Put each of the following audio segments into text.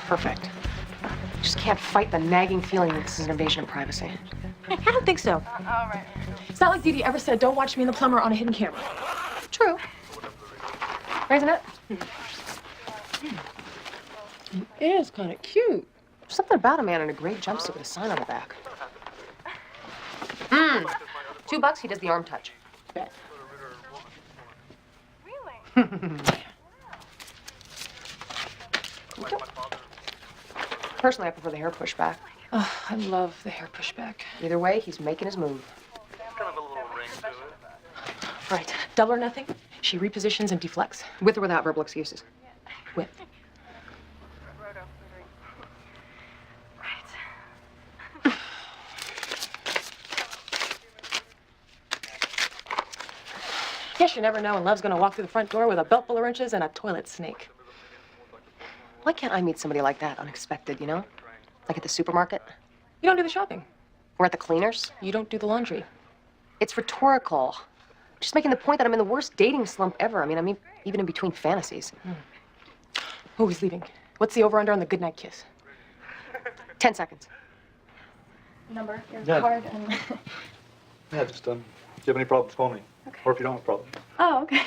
Perfect. Just can't fight the nagging feeling that this is an invasion of privacy. I don't think so. All right. It's not like Dee Dee ever said, don't watch me and the plumber on a hidden camera. True. Isn't it? It is kind of cute. There's something about a man in a gray jumpsuit with a sign on the back. $2, he does the arm touch. Bet. Really? Personally, I prefer the hair pushback. Oh, I love the hair pushback. Either way, he's making his move. Right. Double or nothing. She repositions and deflects. With or without verbal excuses. With. Right. Guess you never know when love's gonna walk through the front door with a belt full of wrenches and a toilet snake. Why can't I meet somebody like that, unexpected, you know? Like at the supermarket? You don't do the shopping. Or at the cleaners? You don't do the laundry. It's rhetorical. Just making the point that I'm in the worst dating slump ever. I mean, even in between fantasies. Oh, he's leaving. What's the over-under on the goodnight kiss? 10 seconds. Number, your Yeah. card, and... Yeah, just, if you have any problems, call me. Okay. Or if you don't have problems. Oh, okay.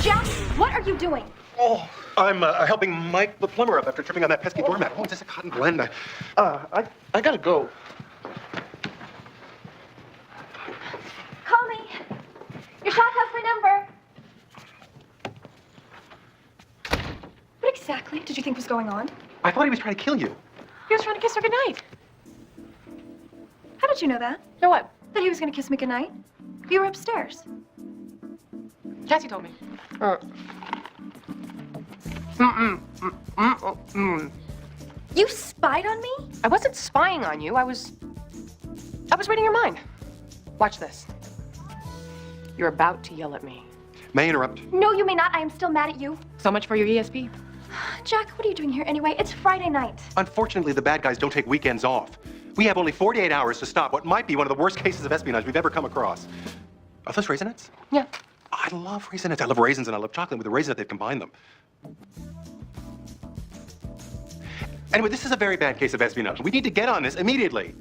Jack, what are you doing? Oh, I'm helping Mike the plumber up after tripping on that pesky doormat. Oh, is this a cotton blend? I gotta go. Call me. Your shop has my number. What exactly did you think was going on? I thought he was trying to kill you. He was trying to kiss her goodnight. How did you know that? Know what? That he was going to kiss me goodnight? You were upstairs. Cassie told me. You spied on me? I wasn't spying on you. I was reading your mind. Watch this. You're about to yell at me. May I interrupt? No, you may not. I am still mad at you. So much for your ESP. Jack, what are you doing here anyway? It's Friday night. Unfortunately, the bad guys don't take weekends off. We have only 48 hours to stop what might be one of the worst cases of espionage we've ever come across. Are those Raisinets? Yeah. I love Raisinets. I love raisins and I love chocolate. With the raisin, they've combined them. Anyway, this is a very bad case of espionage. We need to get on this immediately.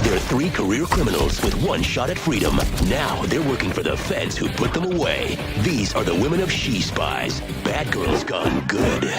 They're 3 career criminals with 1 shot at freedom. Now they're working for the feds who put them away. These are the women of She Spies. Bad girls gone good.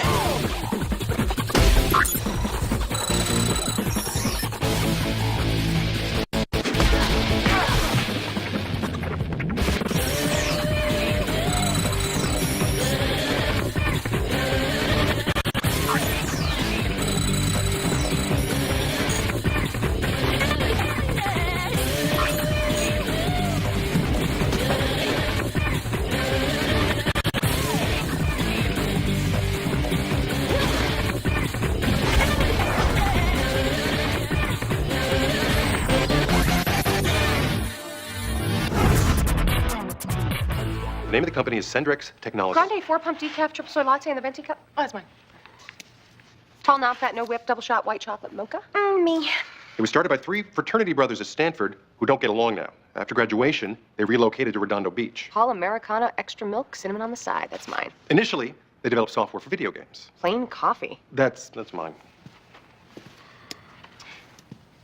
The name of the company is Sendrex Technologies. Grande 4-pump decaf, triple soy latte in the venti cup. Oh, that's mine. Tall, non-fat, no whip, double shot, white chocolate mocha. Me. It was started by 3 fraternity brothers at Stanford who don't get along now. After graduation, they relocated to Redondo Beach. Tall Americano, extra milk, cinnamon on the side. That's mine. Initially, they developed software for video games. Plain coffee. That's mine.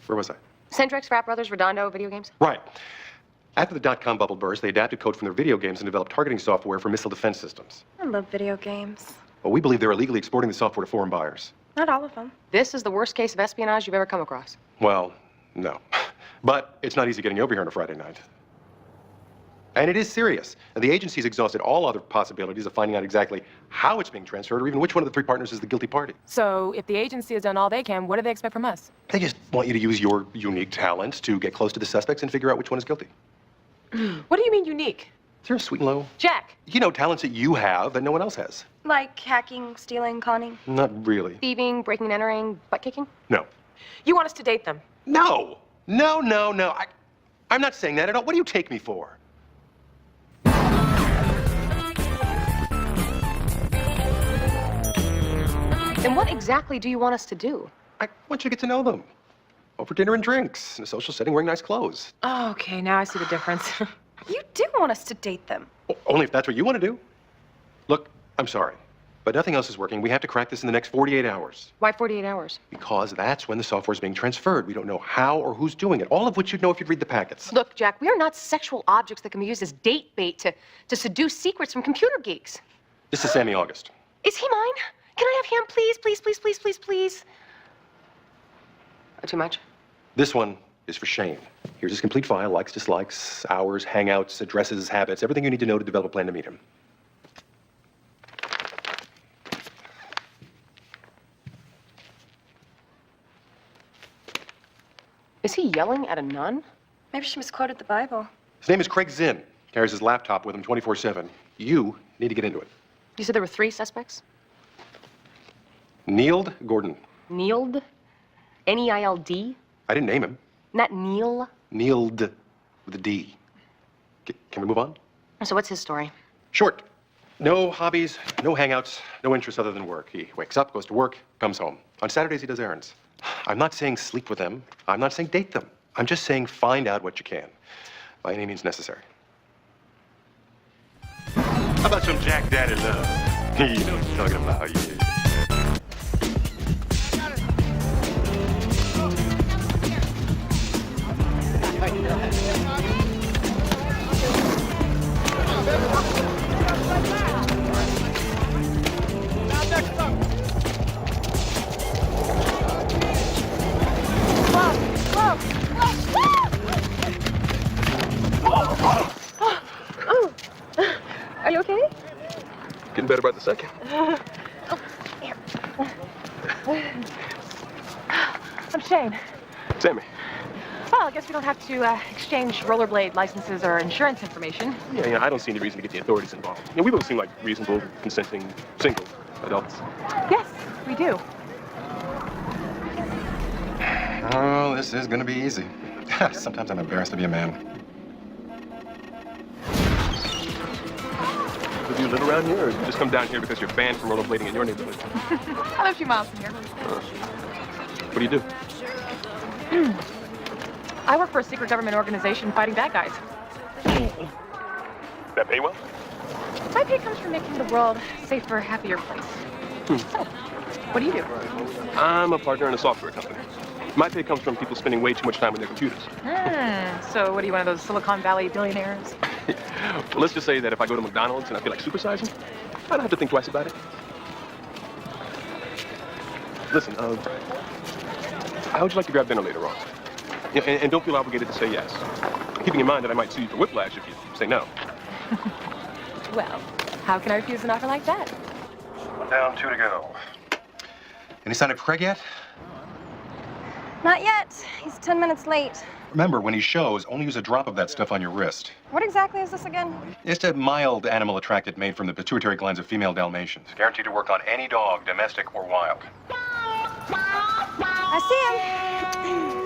Where was I? Sendrex, Frat Brothers, Redondo, video games. Right. After the dot-com bubble burst, they adapted code from their video games and developed targeting software for missile defense systems. I love video games. Well, we believe they're illegally exporting the software to foreign buyers. Not all of them. This is the worst case of espionage you've ever come across. Well, no. But it's not easy getting over here on a Friday night. And it is serious. And the agency's exhausted all other possibilities of finding out exactly how it's being transferred or even which one of the 3 partners is the guilty party. So if the agency has done all they can, what do they expect from us? They just want you to use your unique talent to get close to the suspects and figure out which one is guilty. What do you mean unique? Sure, sweet and low. Jack. You know, talents that you have that no one else has. Like hacking, stealing, conning. Not really. Thieving, breaking and entering, butt kicking. No. You want us to date them? No. No. I'm not saying that at all. What do you take me for? Then what exactly do you want us to do? I want you to get to know them. Go for dinner and drinks in a social setting wearing nice clothes. Oh, okay, now I see the difference. You do want us to date them. Only if that's what you want to do. Look, I'm sorry, but nothing else is working. We have to crack this in the next 48 hours. Why 48 hours? Because that's when the software's being transferred. We don't know how or who's doing it, all of which you'd know if you'd read the packets. Look, Jack, we are not sexual objects that can be used as date bait to seduce secrets from computer geeks. This is Sammy August. Is he mine? Can I have him, please, please, please, please, please, please? Too much? This one is for Shane. Here's his complete file, likes, dislikes, hours, hangouts, addresses, habits, everything you need to know to develop a plan to meet him. Is he yelling at a nun? Maybe she misquoted the Bible. His name is Craig Zinn. Carries his laptop with him 24/7. You need to get into it. You said there were 3 suspects? Neild Gordon. Neild? N-E-I-L-D? I didn't name him. Not Neil? Neild with a D. Can we move on? So what's his story? Short. No hobbies, no hangouts, no interests other than work. He wakes up, goes to work, comes home. On Saturdays, he does errands. I'm not saying sleep with them. I'm not saying date them. I'm just saying find out what you can, by any means necessary. How about some Jack Daddy love? You know what I'm talking about, yeah. Are you okay? Getting better by the second. I'm Shane. Sammy. Well, I guess we don't have to exchange rollerblade licenses or insurance information. Yeah, I don't see any reason to get the authorities involved. You know, we both seem like reasonable, consenting, single adults. Yes, we do. Oh, this is gonna be easy. Sometimes I'm embarrassed to be a man. Do you live around here, or you just come down here because you're banned from rollerblading in your neighborhood? I live a few miles from here. What do you do? I work for a secret government organization fighting bad guys. That pay well? My pay comes from making the world a safer, happier place. So, what do you do? I'm a partner in a software company. My pay comes from people spending way too much time on their computers. So what are you, one of those Silicon Valley billionaires? Well, let's just say that if I go to McDonald's and I feel like supersizing, I don't have to think twice about it. Listen, how would you like to grab dinner later on? Yeah, and don't feel obligated to say yes. Keeping in mind that I might sue you for whiplash if you say no. Well, how can I refuse an offer like that? 1 down, 2 to go. Any sign of Craig yet? Not yet. He's 10 minutes late. Remember, when he shows, only use a drop of that stuff on your wrist. What exactly is this again? It's a mild animal attractant made from the pituitary glands of female Dalmatians. Guaranteed to work on any dog, domestic or wild. I see him.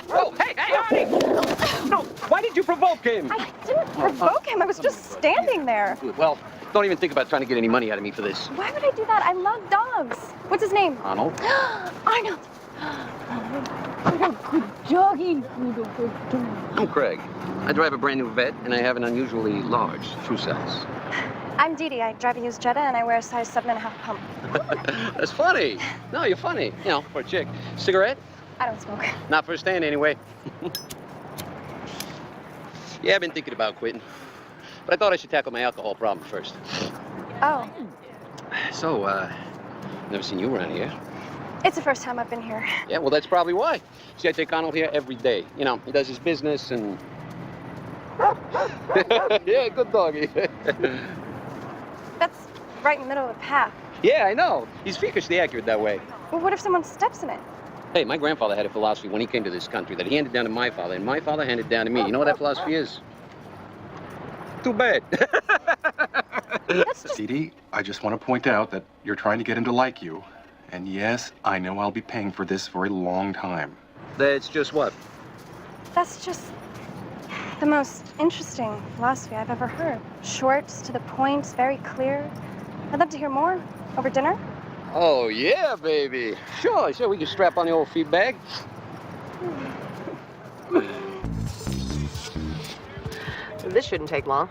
Whoa! Hey, Arnie! No, why did you provoke him? I didn't provoke him. I was just standing there. Well, don't even think about trying to get any money out of me for this. Why would I do that? I love dogs. What's his name? Arnold? Arnold. Good doggy. I'm Craig. I drive a brand new Vet, and I have an unusually large shoe size. I'm Dee Dee. I drive a used Jetta, and I wear a size 7.5 pump. That's funny. No, you're funny. You know, for a chick. Cigarette? I don't smoke. Not first hand, anyway. Yeah, I've been thinking about quitting. But I thought I should tackle my alcohol problem first. Oh, So, never seen you around here. it's the first time I've been here. Yeah, well, that's probably why. See, I take Arnold here every day. You know, he does his business and... Yeah, good doggy. That's right in the middle of the path. Yeah, I know. He's freakishly accurate that way. Well, what if someone steps in it? Hey, my grandfather had a philosophy when he came to this country that he handed down to my father, and my father handed down to me. You know what that philosophy is? Too bad. That's just... Dee Dee, I just want to point out that you're trying to get him to like you. And yes, I know I'll be paying for this for a long time. That's just what? That's just the most interesting philosophy I've ever heard. Short, to the point, very clear. I'd love to hear more. Over dinner? Oh, yeah, baby. Sure, we can strap on the old feed bag. This shouldn't take long.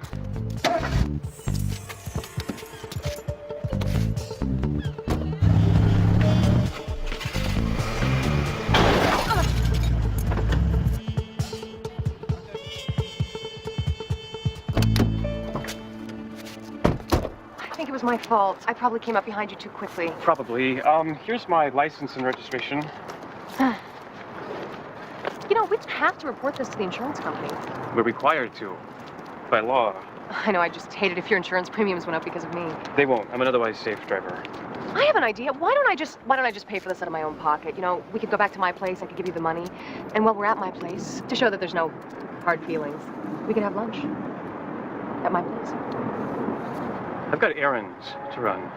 I think it was my fault. I probably came up behind you too quickly. Probably. Here's my license and registration. You know, we don't have to report this to the insurance company. We're required to, by law. I know, I just hate it if your insurance premiums went up because of me. They won't. I'm an otherwise safe driver. I have an idea. Why don't I just pay for this out of my own pocket? You know, we could go back to my place, I could give you the money. And while we're at my place, to show that there's no hard feelings, we could have lunch at my place. I've got errands to run.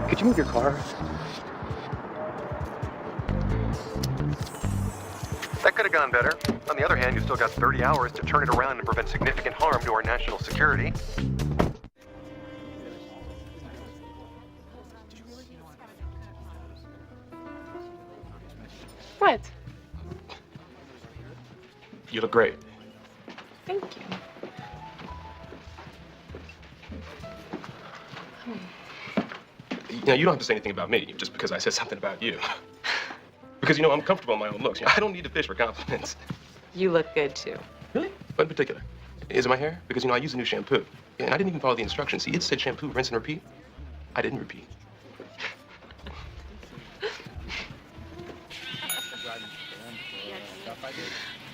Could you move your car? That could have gone better. On the other hand, you've still got 30 hours to turn it around and prevent significant harm to our national security. What? You look great. Thank you. Now, you don't have to say anything about me just because I said something about you. Because, you know, I'm comfortable in my own looks. You know, I don't need to fish for compliments. You look good, too. Really? What in particular? Is it my hair? Because, you know, I use a new shampoo. Yeah, and I didn't even follow the instructions. See, it said shampoo, rinse and repeat. I didn't repeat.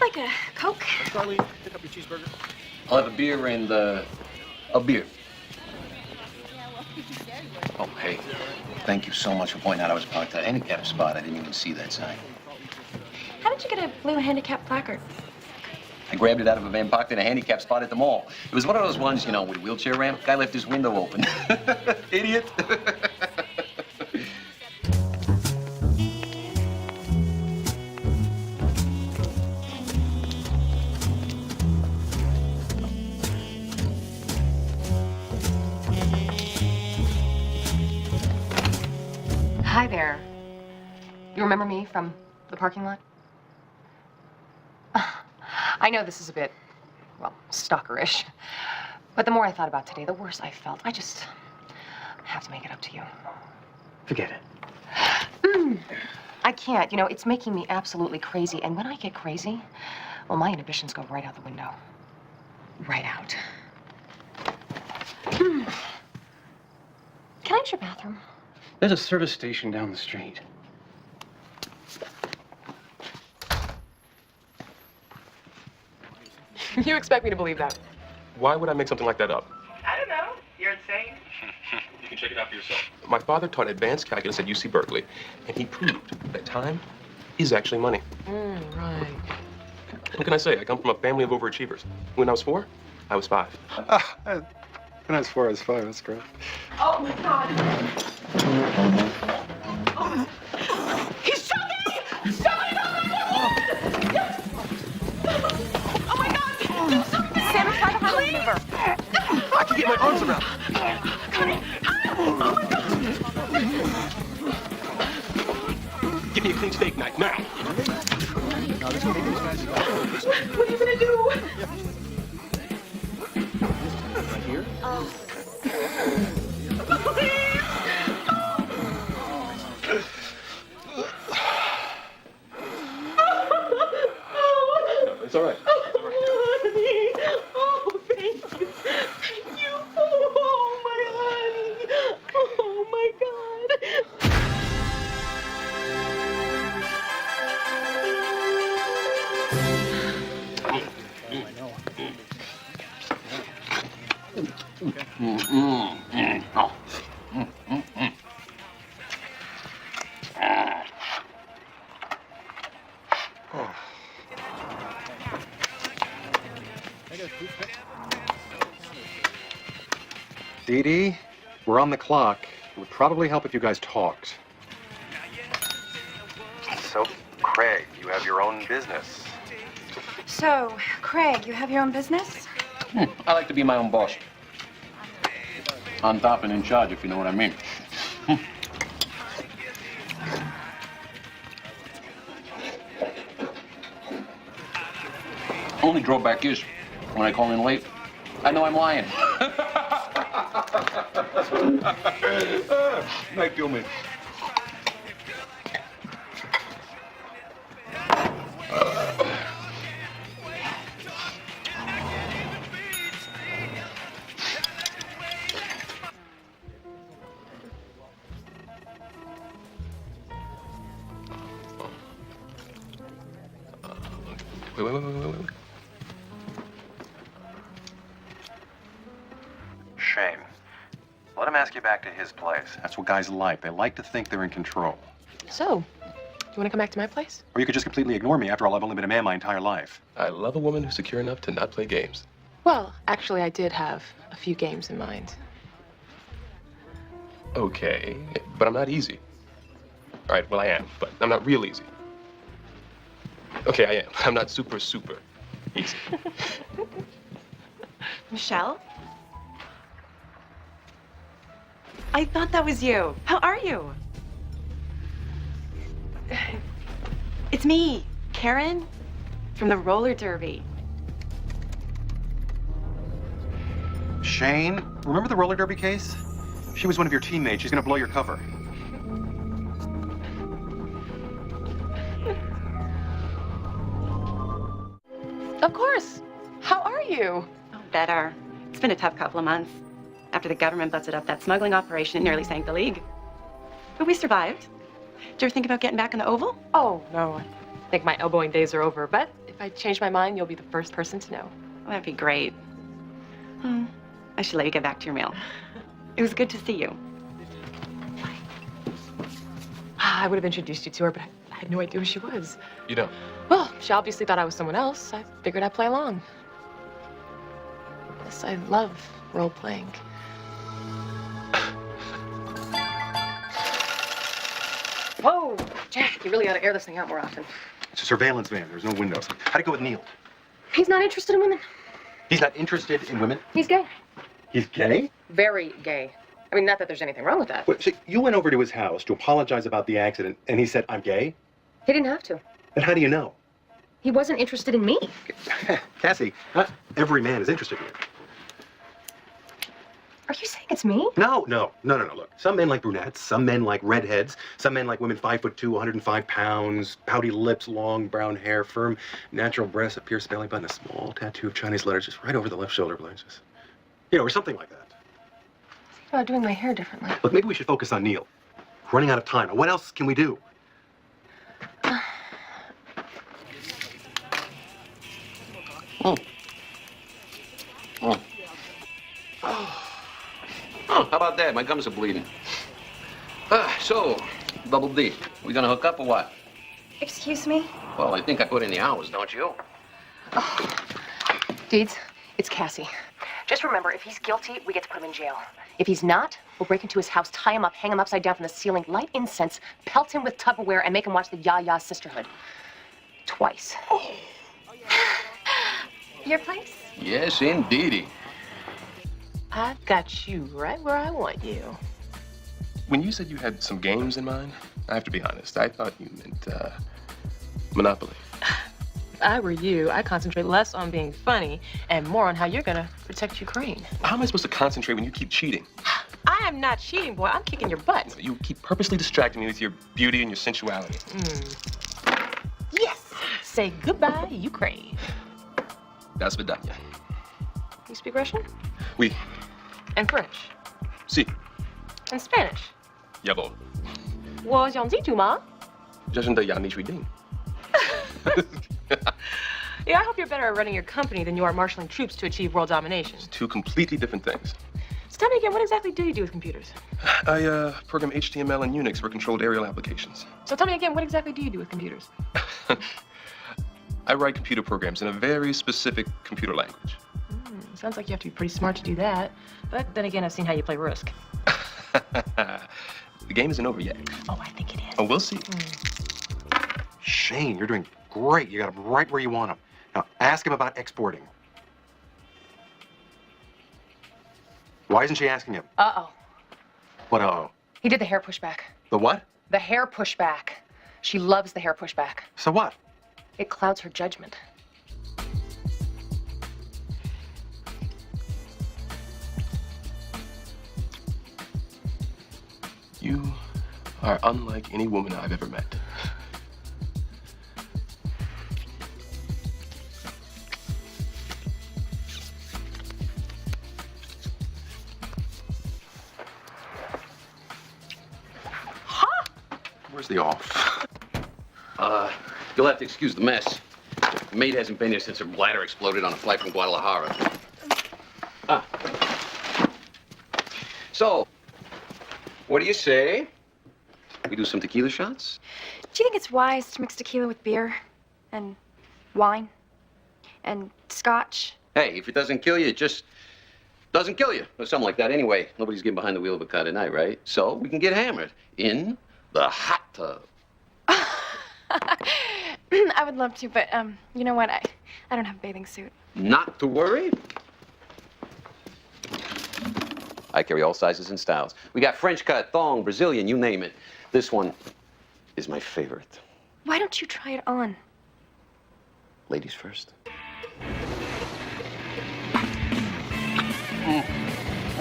Like a Coke? Charlie, pick up your cheeseburger. I'll have a beer and, a beer. Oh, hey. Thank you so much for pointing out I was parked at a handicapped spot. I didn't even see that sign. How did you get a blue handicap placard? I grabbed it out of a van parked in a handicapped spot at the mall. It was one of those ones, you know, with a wheelchair ramp. Guy left his window open. Idiot. Hi there. You remember me from the parking lot? I know this is a bit, well, stalkerish. But the more I thought about today, the worse I felt. I have to make it up to you. Forget it. I can't. You know, it's making me absolutely crazy. And when I get crazy, well, my inhibitions go right out the window. Right out. Can I use your bathroom? There's a service station down the street. You expect me to believe that? Why would I make something like that up? I don't know. You're insane. You can check it out for yourself. My father taught advanced calculus at UC Berkeley, and he proved that time is actually money. Right. What can I say? I come from a family of overachievers. When I was 4, I was 5. When I was 4, I was 5. That's great. Oh, my God. He shot me! Somebody got my Oh, my God! Do something! Sammy, try to have a maneuver. I can get my arms around. Oh, my God! Give me a clean steak knife now. What are you gonna do? Right here. It's all right. Honey. Oh, thank you. Thank you. Oh, my honey. Oh, my God. Dee Dee, we're on the clock. It would probably help if you guys talked. So, Craig, you have your own business. So, Craig, you have your own business? I like to be my own boss. On top and in charge, if you know what I mean. only drawback is, when I call in late, I know I'm lying. Might kill me. Wait. Shane, let him ask you back to his place. That's what guys like. They like to think they're in control. So, you want to come back to my place? Or you could just completely ignore me. After all, I've only been a man my entire life. I love a woman who's secure enough to not play games. Well, actually, I did have a few games in mind. Okay, but I'm not easy. All right, well, I am, but I'm not real easy. Okay, I am. I'm not super easy. Michelle? I thought that was you. How are you? It's me, Karen, from the roller derby. Shane, remember the roller derby case? She was one of your teammates. She's gonna blow your cover. Of course. How are you? Oh, better. It's been a tough couple of months. After the government busted up that smuggling operation, it nearly sank the league. But we survived. Did you ever think about getting back in the Oval? Oh, no. I think my elbowing days are over. But if I change my mind, you'll be the first person to know. Well, that'd be great. I should let you get back to your meal. It was good to see you. I would have introduced you to her, but I had no idea who she was. You don't? Well, she obviously thought I was someone else. I figured I'd play along. Yes, I love role-playing. Whoa, Jack, you really ought to air this thing out more often. It's a surveillance van. There's no windows. How'd it go with Neil? He's not interested in women. He's not interested in women? He's gay. He's gay? Very gay. I mean, not that there's anything wrong with that. Wait, so you went over to his house to apologize about the accident, and he said, I'm gay? He didn't have to. Then how do you know? He wasn't interested in me. Cassie, not every man is interested in you. Are you saying it's me? No. Look, some men like brunettes, some men like redheads, some men like women 5'2", 105 pounds, pouty lips, long brown hair, firm, natural breasts, a pierced belly button, a small tattoo of Chinese letters just right over the left shoulder blade. Just, or something like that. Think about doing my hair differently. Look, maybe we should focus on Neil. We're running out of time. What else can we do? Oh, how about that? My gums are bleeding. So, Double D, we gonna hook up or what? Excuse me? Well, I think I put in the hours, don't you? Deeds, it's Cassie. Just remember, if he's guilty, we get to put him in jail. If he's not, we'll break into his house, tie him up, hang him upside down from the ceiling, light incense, pelt him with Tupperware, and make him watch the Ya-Ya Sisterhood. Twice. Your place? Yes, indeedy. I've got you right where I want you. When you said you had some games in mind, I have to be honest, I thought you meant, Monopoly. If I were you, I'd concentrate less on being funny and more on how you're gonna protect Ukraine. How am I supposed to concentrate when you keep cheating? I am not cheating, boy. I'm kicking your butt. You keep purposely distracting me with your beauty and your sensuality. Yes! Say goodbye, Ukraine. До свидания. You speak Russian? Oui. And French? Si. And Spanish? Jawohl. 我想记住吗? Je ne sais nicht reading. Yeah, I hope you're better at running your company than you are marshaling troops to achieve world domination. Two completely different things. So tell me again, what exactly do you do with computers? I program HTML and Unix for controlled aerial applications. So tell me again, what exactly do you do with computers? I write computer programs in a very specific computer language. Sounds like you have to be pretty smart to do that. But then again, I've seen how you play Risk. The game isn't over yet. Oh, I think it is. Oh, we'll see. Shane, you're doing great. You got him right where you want him. Now, ask him about exporting. Why isn't she asking him? Uh-oh. What uh-oh? He did the hair pushback. The what? The hair pushback. She loves the hair pushback. So what? It clouds her judgment. You are unlike any woman I've ever met. Where's the off? You'll have to excuse the mess. The maid hasn't been here since her bladder exploded on a flight from Guadalajara. So, what do you say? We do some tequila shots? Do you think it's wise to mix tequila with beer and wine and scotch? Hey, if it doesn't kill you, it just doesn't kill you. Or something like that. Anyway, nobody's getting behind the wheel of a car tonight, right? So we can get hammered in the hot tub. I would love to, but you know what? I don't have a bathing suit. Not to worry. I carry all sizes and styles. We got French cut, thong, Brazilian, you name it. This one is my favorite. Why don't you try it on? Ladies first.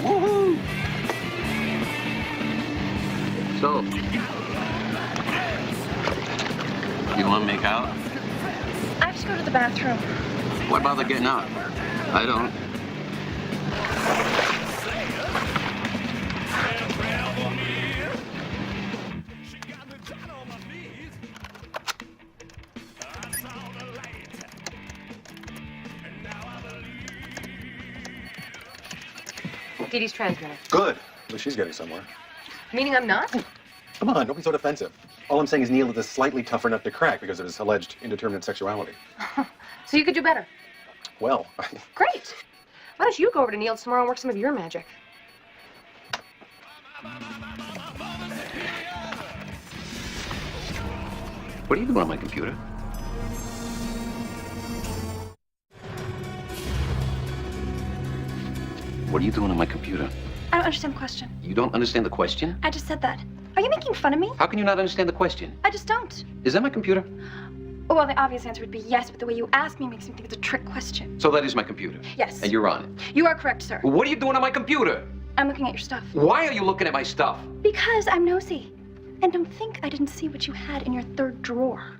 Woohoo! So, you want to make out? I have to go to the bathroom. Why bother getting out? I don't. Dee Dee's transmitted. Good. At least she's getting somewhere. Meaning I'm not? Come on, don't be so defensive. All I'm saying is Neil is a slightly tougher nut to crack because of his alleged indeterminate sexuality. So you could do better. Well, Great. Why don't you go over to Neil's tomorrow and work some of your magic? What are you doing on my computer? What are you doing on my computer? I don't understand the question. You don't understand the question? I just said that. Are you making fun of me? How can you not understand the question? I just don't. Is that my computer? Oh, well, the obvious answer would be yes, but the way you ask me makes me think it's a trick question. So that is my computer? Yes. And you're on it? You are correct, sir. What are you doing on my computer? I'm looking at your stuff. Why are you looking at my stuff? Because I'm nosy. And don't think I didn't see what you had in your third drawer.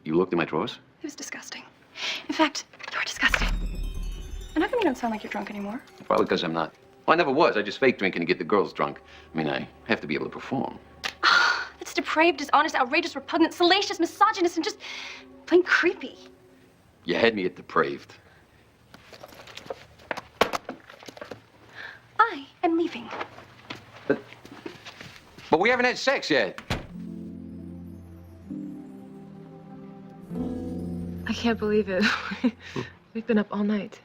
You looked in my drawers? It was disgusting. In fact, you're disgusting. And how come you don't sound like you're drunk anymore? Probably because I'm not. Well, I never was. I just fake drinking to get the girls drunk. I mean, I have to be able to perform. It's depraved, dishonest, outrageous, repugnant, salacious, misogynist, and just plain creepy. You had me at depraved. I am leaving. But we haven't had sex yet. I can't believe it. We've been up all night.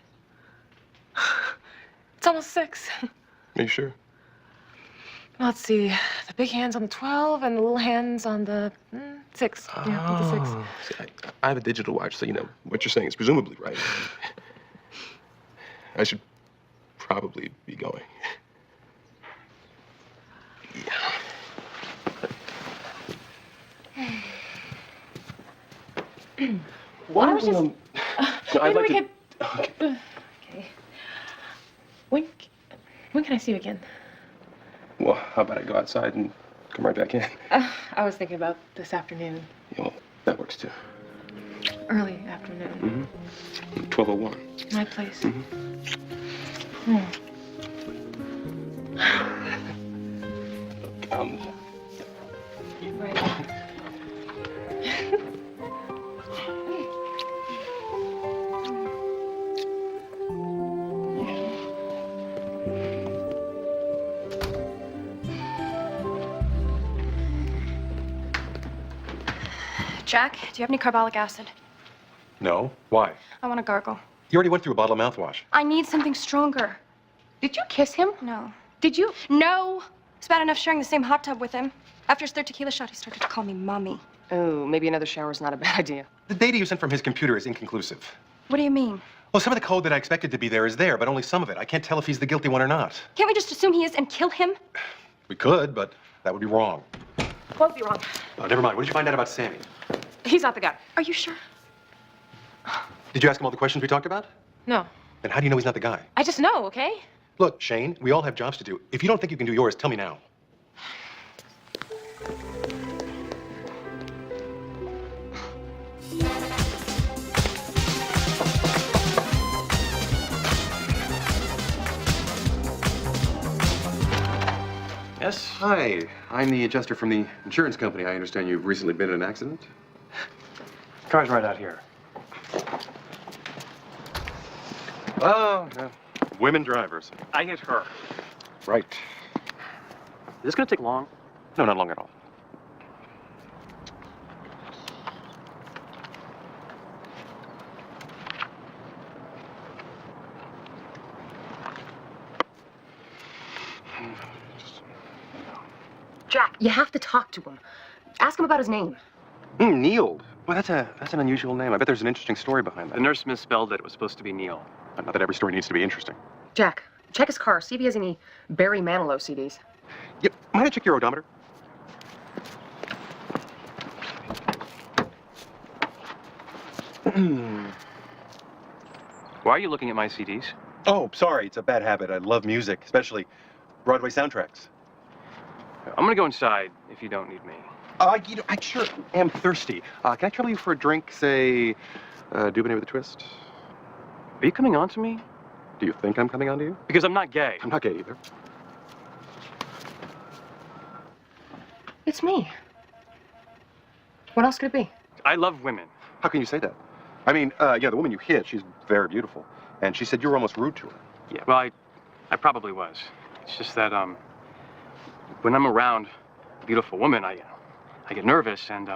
It's almost 6. Are you sure? Let's see. The big hand's on the 12 and the little hand's on the 6. Yeah, I think the 6. See, I have a digital watch, so you know what you're saying is presumably right. I should probably be going. Yeah. Well, I was just... No, I'd maybe like we to... could... Okay. Okay. When can I see you again? Well, how about I go outside and come right back in? I was thinking about this afternoon. Yeah, well, that works too. Early afternoon. 12:01. My place. Right. Jack, do you have any carbolic acid? no. Why? I want to gargle. You already went through a bottle of mouthwash. I need something stronger. Did you kiss him? No. Did you? No! It's bad enough sharing the same hot tub with him. After his third tequila shot, he started to call me mommy. Oh, maybe another shower's not a bad idea. The data you sent from his computer is inconclusive. What do you mean? Well, some of the code that I expected to be there is there, but only some of it. I can't tell if he's the guilty one or not. Can't we just assume he is and kill him? We could, but that would be wrong. Won't be wrong. Oh, never mind. What did you find out about Sammy? He's not the guy. Are you sure? Did you ask him all the questions we talked about? No. Then how do you know he's not the guy? I just know, okay? Look, Shane, we all have jobs to do. If you don't think you can do yours, tell me now. Yes? Hi, I'm the adjuster from the insurance company. I understand you've recently been in an accident. Car's right out here. Oh, yeah. Women drivers. I hit her. Right. Is this gonna take long? No, not long at all. Jack, you have to talk to him. Ask him about his name. Neil. Well, that's an unusual name. I bet there's an interesting story behind The that. nurse misspelled it. It was supposed to be Neil. Not that every story needs to be interesting. Jack, check his car. See if he has any Barry Manilow CDs. Yep. Might I check your odometer? Why are you looking at my CDs? Oh, sorry. It's a bad habit. I love music, especially Broadway soundtracks. I'm gonna go inside if you don't need me. I sure am thirsty. Can I trouble you for a drink, say, Dubonnet with a twist? Are you coming on to me? Do you think I'm coming on to you? Because I'm not gay. I'm not gay either. It's me. What else could it be? I love women. How can you say that? I mean, the woman you hit, she's very beautiful. And she said you were almost rude to her. Yeah, well, I probably was. It's just that, when I'm around a beautiful woman, I get nervous and,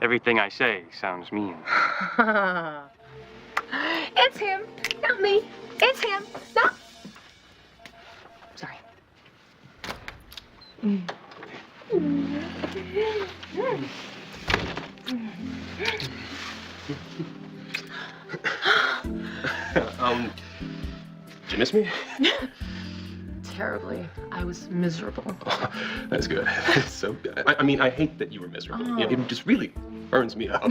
everything I say sounds mean. It's him, not me. It's him, not... Sorry. Did you miss me? Terribly. I was miserable. Oh, that's good. So good. I mean, I hate that you were miserable. You know, it just really burns me up.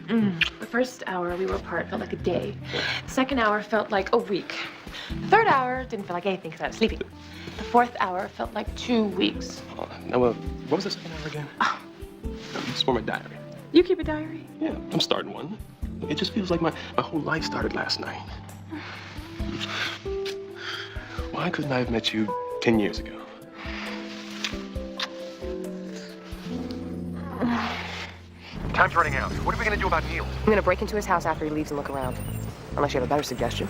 The first hour we were apart felt like a day. The second hour felt like a week. The third hour didn't feel like anything because I was sleeping. The fourth hour felt like 2 weeks. Now, what was the second hour again? Oh. It's for my diary. You keep a diary? Yeah, I'm starting one. It just feels like my whole life started last night. Why couldn't I have met you 10 years ago? Time's running out. What are we going to do about Neil? I'm gonna break into his house after he leaves and look around. Unless you have a better suggestion.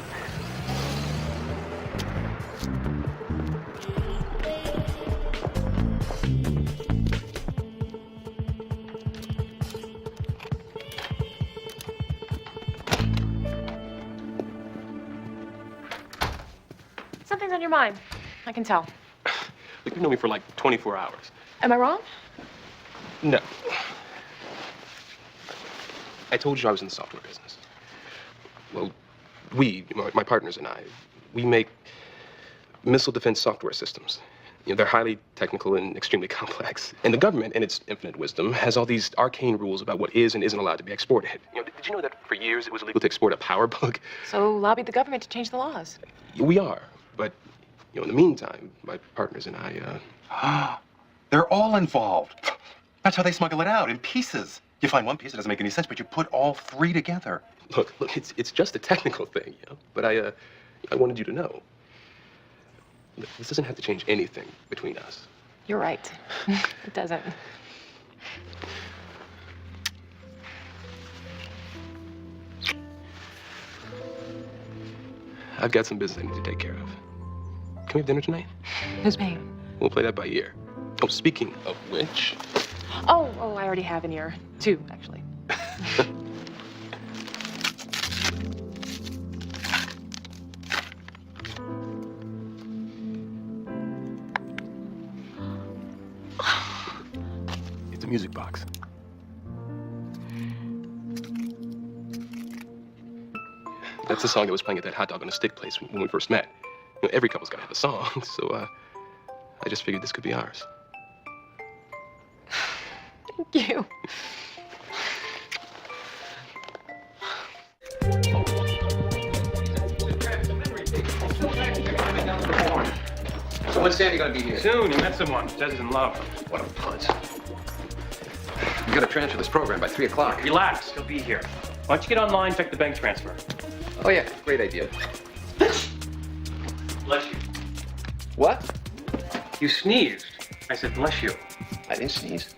Something's on your mind. I can tell. Look, you've known me for like 24 hours. Am I wrong? No. I told you I was in the software business. Well, my partners and I, we make missile defense software systems. You know, they're highly technical and extremely complex. And the government, in its infinite wisdom, has all these arcane rules about what is and isn't allowed to be exported. You know, did you know that for years it was illegal to export a power bug? So lobby the government to change the laws. We are, but you know, in the meantime, my partners and I, They're all involved. That's how they smuggle it out, in pieces. You find one piece that doesn't make any sense, but you put all three together. Look, it's just a technical thing, you know. But I wanted you to know. Look, this doesn't have to change anything between us. You're right. It doesn't. I've got some business I need to take care of. Can we have dinner tonight? Who's paying? We'll play that by ear. Oh, speaking of which. Oh, I already have an ear. 2, actually. It's a music box. That's the song that was playing at that hot dog on a stick place when we first met. You know, every couple's got to have a song, so I just figured this could be ours. Thank you. So when's Sandy gonna be here? Soon, he met someone. Says he's in love. What a punt. You gotta transfer this program by 3 o'clock. Relax, he'll be here. Why don't you get online, check the bank transfer? Oh, yeah, great idea. Bless you. What? You sneezed. I said, bless you. I didn't sneeze.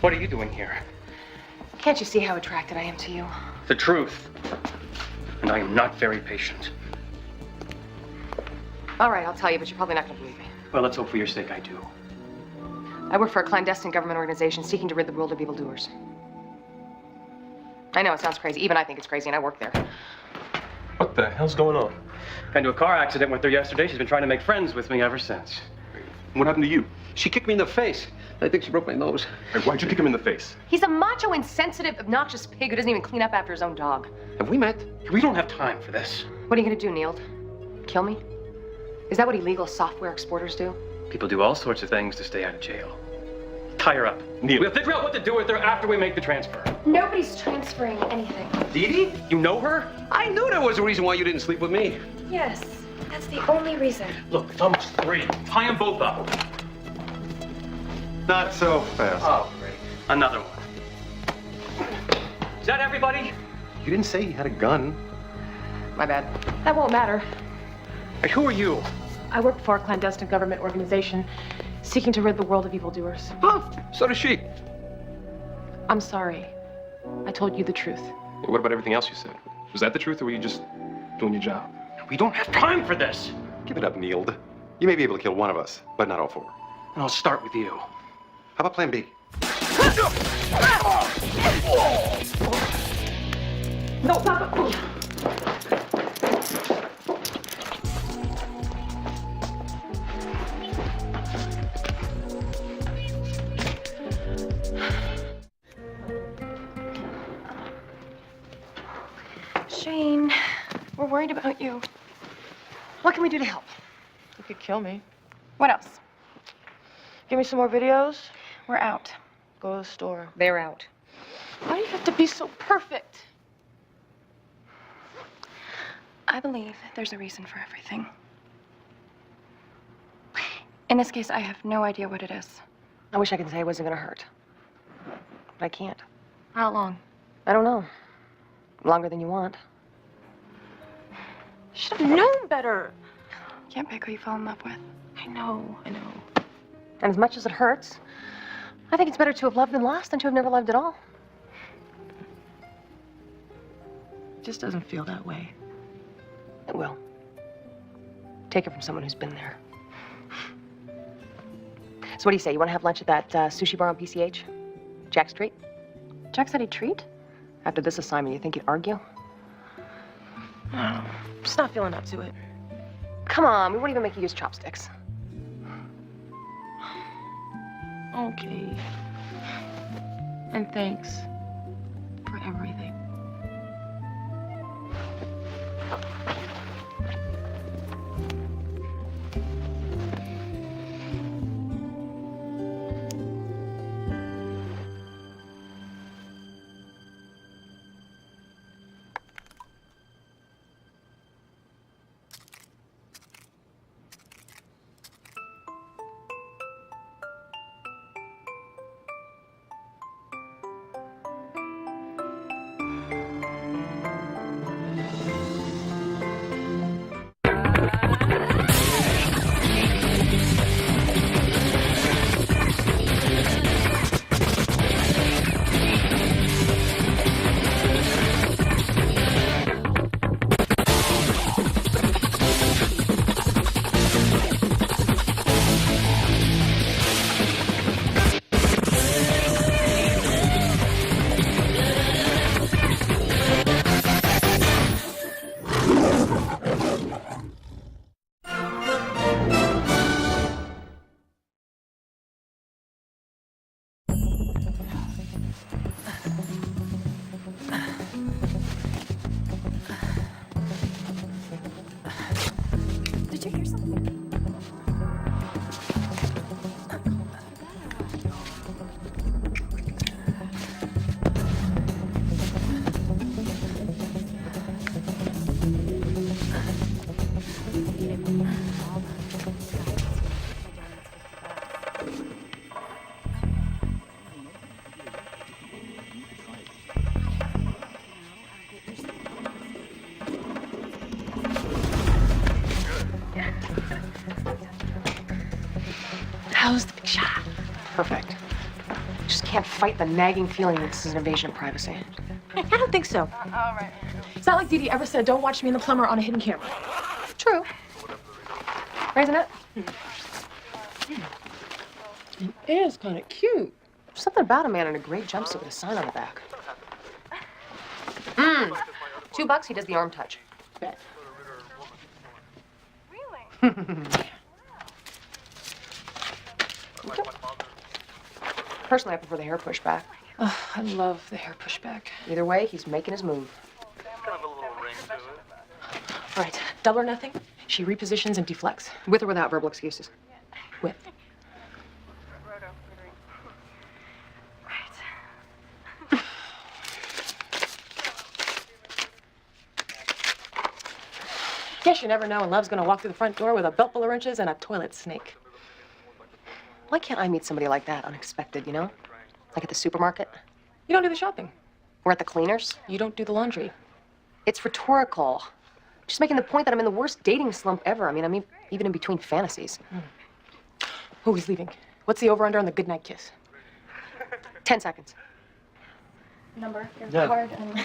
What are you doing here? Can't you see how attracted I am to you? The truth. And I am not very patient. All right, I'll tell you, but you're probably not going to believe me. Well, let's hope for your sake I do. I work for a clandestine government organization seeking to rid the world of evildoers. I know, it sounds crazy. Even I think it's crazy, and I work there. What the hell's going on? Got into a car accident with her yesterday. She's been trying to make friends with me ever since. What happened to you? She kicked me in the face. I think she broke my nose. Hey, why'd you kick him in the face? He's a macho, insensitive, obnoxious pig who doesn't even clean up after his own dog. Have we met? We don't have time for this. What are you going to do, Neil? Kill me? Is that what illegal software exporters do? People do all sorts of things to stay out of jail. Tie her up. Neil. We'll figure out what to do with her after we make the transfer. Nobody's transferring anything. Dee Dee? You know her? I knew there was a reason why you didn't sleep with me. Yes, that's the only reason. Look, it's almost 3. Tie them both up. Not so fast. Oh, great. Another one. Is that everybody? You didn't say he had a gun. My bad. That won't matter. Hey, who are you? I work for a clandestine government organization seeking to rid the world of evildoers. Oh, so does she. I'm sorry. I told you the truth. What about everything else you said? Was that the truth, or were you just doing your job? We don't have time for this. Give it up, Neil. You may be able to kill one of us, but not all 4. And I'll start with you. How about plan B? No, Papa. Shane, we're worried about you. What can we do to help? You could kill me. What else? Give me some more videos. We're out. Go to the store. They're out. Why do you have to be so perfect? I believe there's a reason for everything. In this case, I have no idea what it is. I wish I could say it wasn't going to hurt. But I can't. How long? I don't know. Longer than you want. Should have known better. Can't pick who you fall in love with. I know. And as much as it hurts, I think it's better to have loved than lost than to have never loved at all. It just doesn't feel that way. It will. Take it from someone who's been there. So what do you say? You want to have lunch at that sushi bar on PCH? Jack Street? Jack said he'd treat? After this assignment, you think you'd argue? Oh, just not feeling up to it. Come on, we won't even make you use chopsticks. Okay. And thanks for everything. How's the big shot? Perfect. Just can't fight the nagging feeling that this is an invasion of privacy. I don't think so. It's not like Dee Dee ever said, don't watch me and the plumber on a hidden camera. True. Isn't it? It is kind of cute. There's something about a man in a gray jumpsuit with a sign on the back. $2, he does the arm touch. Bet. Personally, I prefer the hair pushback. Oh, I love the hair pushback. Either way, he's making his move. All right, double or nothing. She repositions and deflects. With or without verbal excuses? With. Guess you never know when love's gonna walk through the front door with a belt full of wrenches and a toilet snake. Why can't I meet somebody like that unexpected, you know? Like at the supermarket? You don't do the shopping. Or at the cleaners? You don't do the laundry. It's rhetorical. Just making the point that I'm in the worst dating slump ever. I mean, even in between fantasies. Oh, he's leaving. What's the over-under on the goodnight kiss? 10 seconds. Number, your Yeah. card, and...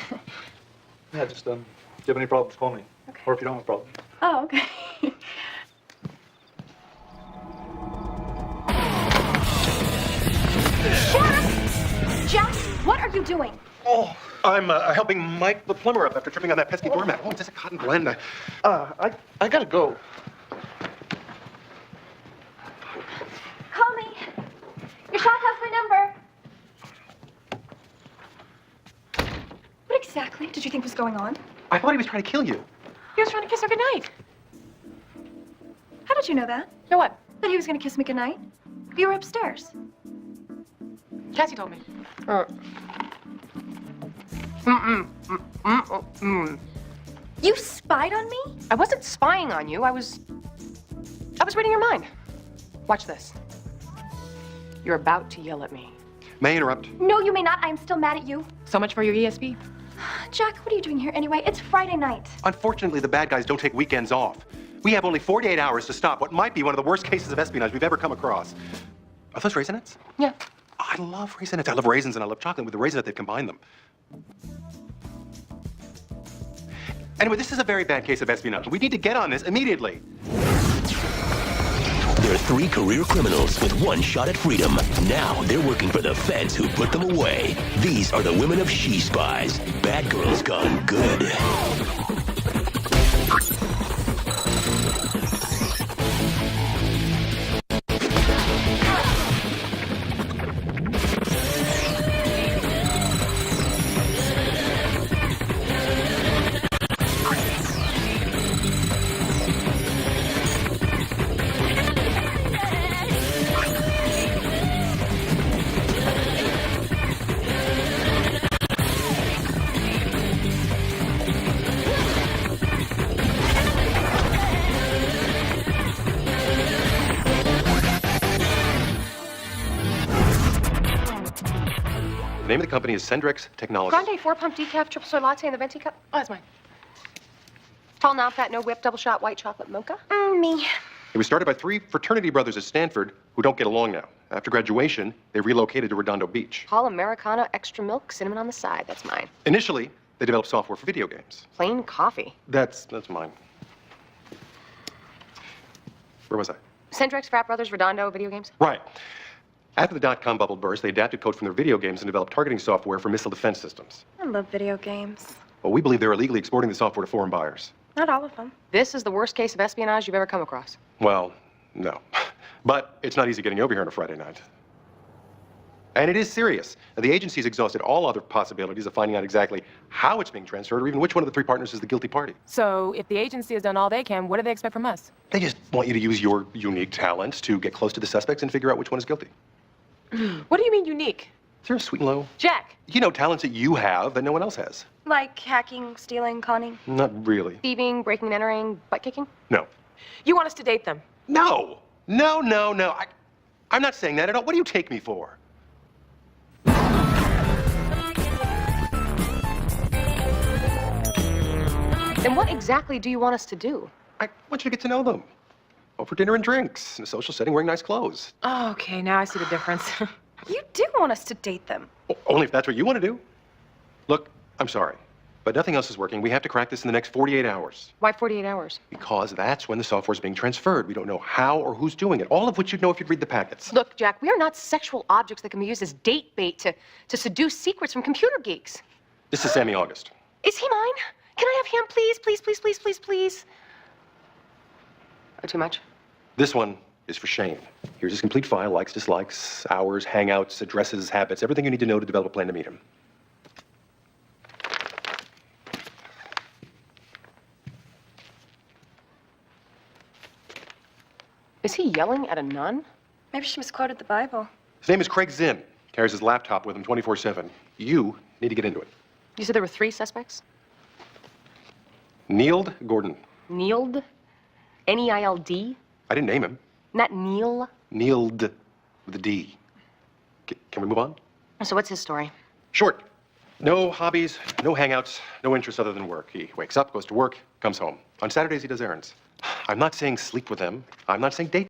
Yeah, just, if you have any problems, call me. Okay. Or if you don't have a problem. Oh, okay. Jack, what are you doing? Oh, I'm helping Mike the plumber up after tripping on that pesky doormat. Oh, it's just a cotton blend. I gotta go. Call me. Your shop has my number. What exactly did you think was going on? I thought he was trying to kill you. He was trying to kiss her goodnight. How did you know that? Know what? That he was going to kiss me goodnight? You were upstairs. Cassie told me. You spied on me? I wasn't spying on you. I was reading your mind. Watch this. You're about to yell at me. May I interrupt? No, you may not. I am still mad at you. So much for your ESP. Jack, what are you doing here anyway? It's Friday night. Unfortunately, the bad guys don't take weekends off. We have only 48 hours to stop what might be one of the worst cases of espionage we've ever come across. Are those Raisinets? Yeah. I love Raisinets. I love raisins and I love chocolate. With the Raisinette, they've combined them. Anyway, this is a very bad case of espionage. We need to get on this immediately. They're 3 career criminals with 1 shot at freedom. Now they're working for the feds who put them away. These are the women of She Spies. Bad girls gone good. The name of the company is Sendrex Technologies. Grande 4-pump decaf, triple soy latte in the venti cup. Oh, that's mine. Tall, non-fat, no whip, double shot, white chocolate mocha. Me. It was started by 3 fraternity brothers at Stanford who don't get along now. After graduation, they relocated to Redondo Beach. Tall Americano, extra milk, cinnamon on the side. That's mine. Initially, they developed software for video games. Plain coffee. That's mine. Where was I? Sendrex, Frat Brothers, Redondo, video games. Right. After the dot-com bubble burst, they adapted code from their video games and developed targeting software for missile defense systems. I love video games. Well, we believe they're illegally exporting the software to foreign buyers. Not all of them. This is the worst case of espionage you've ever come across. Well, no. But it's not easy getting over here on a Friday night. And it is serious. And the agency's exhausted all other possibilities of finding out exactly how it's being transferred or even which one of the 3 partners is the guilty party. So if the agency has done all they can, what do they expect from us? They just want you to use your unique talents to get close to the suspects and figure out which one is guilty. What do you mean unique? Is there a sweet and low? Jack. You know, talents that you have that no one else has. Like hacking, stealing, conning. Not really. Thieving, breaking and entering, butt kicking. No. You want us to date them? No. No. I'm not saying that at all. What do you take me for? Then what exactly do you want us to do? I want you to get to know them. Over dinner and drinks, in a social setting, wearing nice clothes. Oh, okay, now I see the difference. You do want us to date them. Only if that's what you want to do. Look, I'm sorry, but nothing else is working. We have to crack this in the next 48 hours. Why 48 hours? Because that's when the software's being transferred. We don't know how or who's doing it, all of which you'd know if you'd read the packets. Look, Jack, we are not sexual objects that can be used as date bait to seduce secrets from computer geeks. This is Sammy August. Is he mine? Can I have him, please, please, please, please, please, please? Or too much? This one is for Shane. Here's his complete file, likes, dislikes, hours, hangouts, addresses, habits, everything you need to know to develop a plan to meet him. Is he yelling at a nun? Maybe she misquoted the Bible. His name is Craig Zinn. Carries his laptop with him 24/7. You need to get into it. You said there were 3 suspects? Neild Gordon. Neild? N-E-I-L-D? I didn't name him. Not Neil? Neild with a D. Can we move on? So what's his story? Short. No hobbies, no hangouts, no interests other than work. He wakes up, goes to work, comes home. On Saturdays, he does errands. I'm not saying sleep with them. I'm not saying date